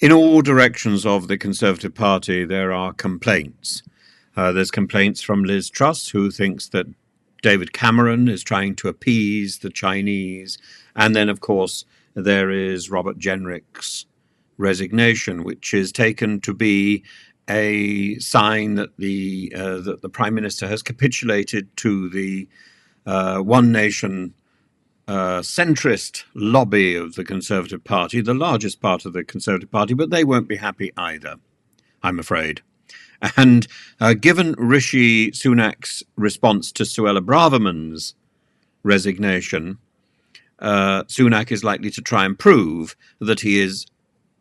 in all directions of the Conservative Party, there are complaints. There's complaints from Liz Truss, who thinks that David Cameron is trying to appease the Chinese. And then, of course, there is Robert Jenrick's resignation, which is taken to be a sign that the Prime Minister has capitulated to the one nation centrist lobby of the Conservative Party, the largest part of the Conservative Party, but they won't be happy either, I'm afraid. And given Rishi Sunak's response to Suella Braverman's resignation, Sunak is likely to try and prove that he is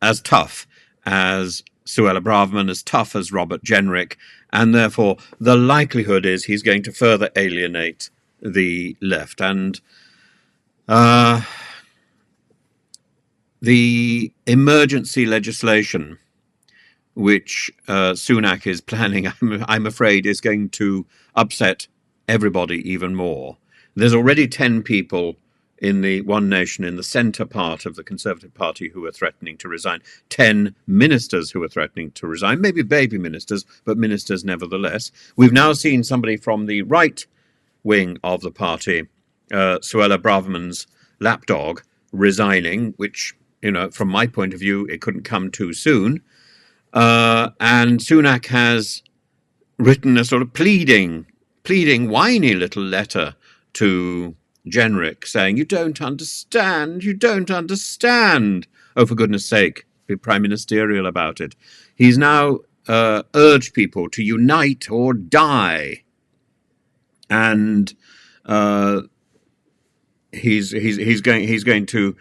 as tough as Suella Braverman, as tough as Robert Jenrick, and therefore the likelihood is he's going to further alienate the left. And the emergency legislation which Sunak is planning, I'm afraid, is going to upset everybody even more. There's already 10 people in the One Nation, in the centre part of the Conservative Party, who are threatening to resign. 10 ministers who are threatening to resign, maybe baby ministers, but ministers nevertheless. We've now seen somebody from the right wing of the party, Suella Braverman's lapdog, resigning, which, from my point of view, it couldn't come too soon. And Sunak has written a sort of pleading, whiny little letter to Jenrick saying, you don't understand. Oh, for goodness sake, be prime ministerial about it. He's now urged people to unite or die. And he's going to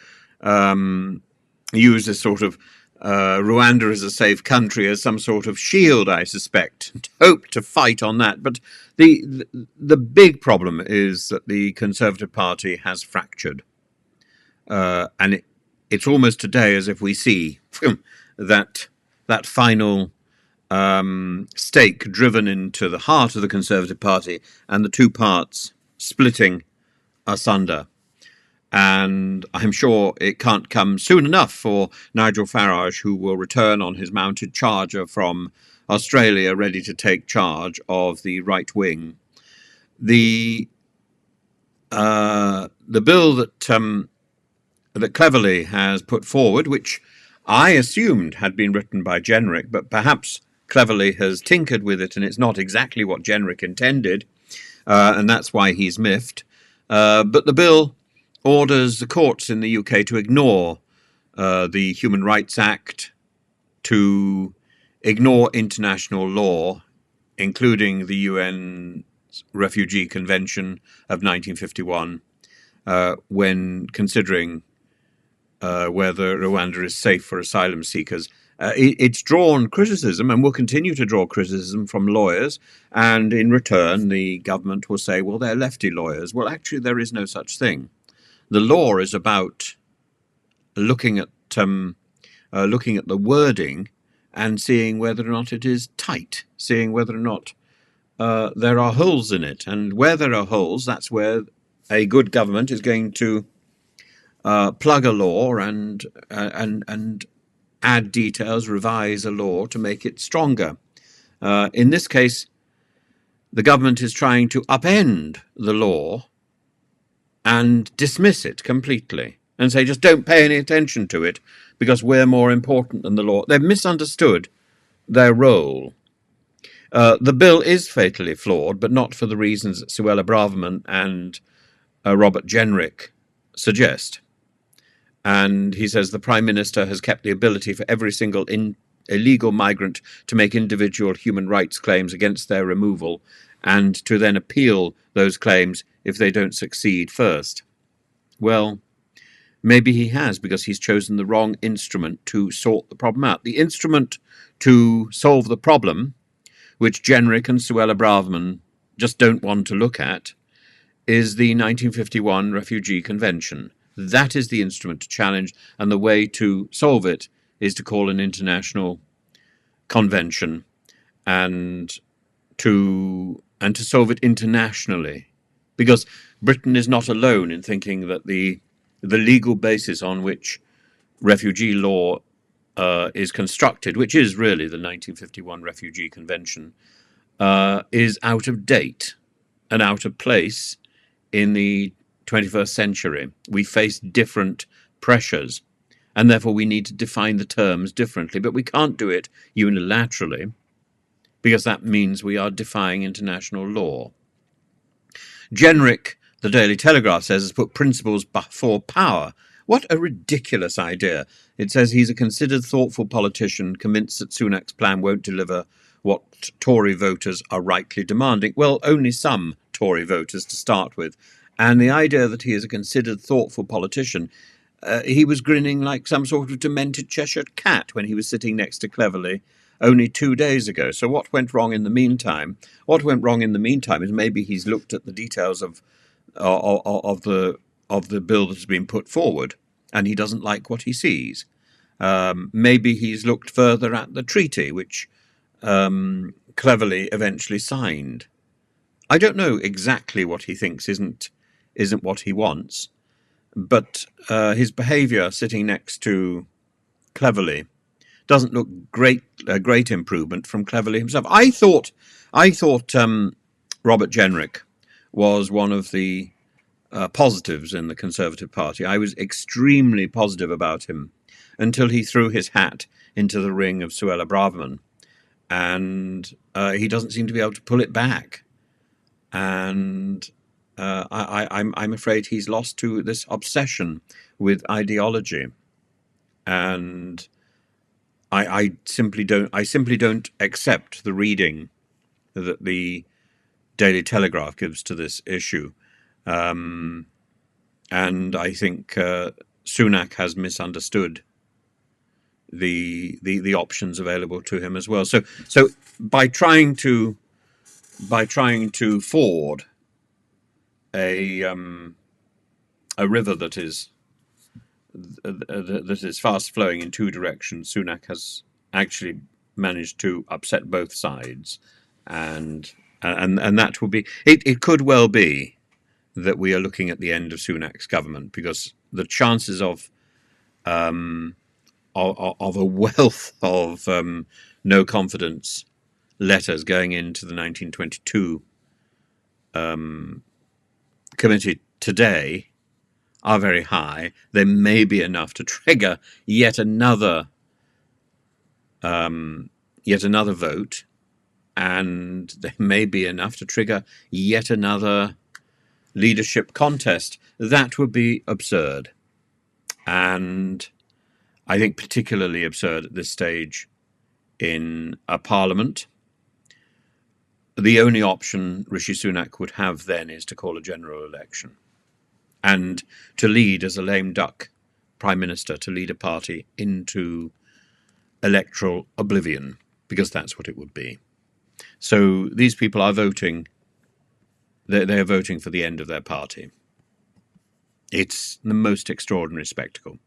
use this sort of Rwanda as a safe country as some sort of shield, I suspect, and hope to fight on that. But the big problem is that the Conservative Party has fractured. And it's almost today as if we see that final stake driven into the heart of the Conservative Party and the two parts splitting asunder. And I'm sure it can't come soon enough for Nigel Farage, who will return on his mounted charger from Australia, ready to take charge of the right wing. The bill that Cleverly has put forward, which I assumed had been written by Jenrick, but perhaps Cleverly has tinkered with it and it's not exactly what Jenrick intended, and that's why he's miffed. But the bill orders the courts in the UK to ignore the Human Rights Act, to ignore international law, including the UN Refugee Convention of 1951, when considering whether Rwanda is safe for asylum seekers. It's drawn criticism and will continue to draw criticism from lawyers, and in return the government will say, well, they're lefty lawyers. Well, actually, there is no such thing. The law is about looking at the wording and seeing whether or not it is tight, seeing whether or not there are holes in it. And where there are holes, that's where a good government is going to plug a law and add details, revise a law to make it stronger. In this case, the government is trying to upend the law and dismiss it completely and say, just don't pay any attention to it because we're more important than the law. They've misunderstood their role. The bill is fatally flawed, but not for the reasons that Suella Braverman and Robert Jenrick suggest. And he says the Prime Minister has kept the ability for every single illegal migrant to make individual human rights claims against their removal and to then appeal those claims if they don't succeed first. Well, maybe he has, because he's chosen the wrong instrument to sort the problem out. The instrument to solve the problem, which Jenrick and Suella Braverman just don't want to look at, is the 1951 Refugee Convention. That is the instrument to challenge, and the way to solve it is to call an international convention and to solve it internationally. Because Britain is not alone in thinking that the legal basis on which refugee law is constructed, which is really the 1951 Refugee Convention, is out of date and out of place in the 21st century. We face different pressures, and therefore we need to define the terms differently. But we can't do it unilaterally, because that means we are defying international law. Jenrick, the Daily Telegraph says, has put principles before power. What a ridiculous idea. It says he's a considered, thoughtful politician, convinced that Sunak's plan won't deliver what Tory voters are rightly demanding. Well, only some Tory voters to start with. And the idea that he is a considered, thoughtful politician, he was grinning like some sort of demented Cheshire cat when he was sitting next to Cleverly only 2 days ago. So what went wrong in the meantime? What went wrong in the meantime is maybe he's looked at the details of the bill that has been put forward, and he doesn't like what he sees. Maybe he's looked further at the treaty, which Cleverly eventually signed. I don't know exactly what he thinks isn't what he wants, but his behaviour sitting next to Cleverly doesn't look a great improvement from Cleverly himself. I thought Robert Jenrick was one of the positives in the Conservative Party. I was extremely positive about him until he threw his hat into the ring of Suella Braverman, and he doesn't seem to be able to pull it back. And I'm afraid he's lost to this obsession with ideology, and I simply don't accept the reading that the Daily Telegraph gives to this issue, and I think Sunak has misunderstood the options available to him as well. So by trying to ford a river that is fast flowing in two directions, Sunak has actually managed to upset both sides, and that will be it. Could well be that we are looking at the end of Sunak's government, because the chances of a wealth of no confidence letters going into the 1922 committee today are very high. There may be enough to trigger yet another vote, and there may be enough to trigger yet another leadership contest. That would be absurd, and I think particularly absurd at this stage in a parliament. The only option Rishi Sunak would have then is to call a general election and to lead as a lame duck prime minister, to lead a party into electoral oblivion, because that's what it would be. So these people are voting. They are voting for the end of their party. It's the most extraordinary spectacle.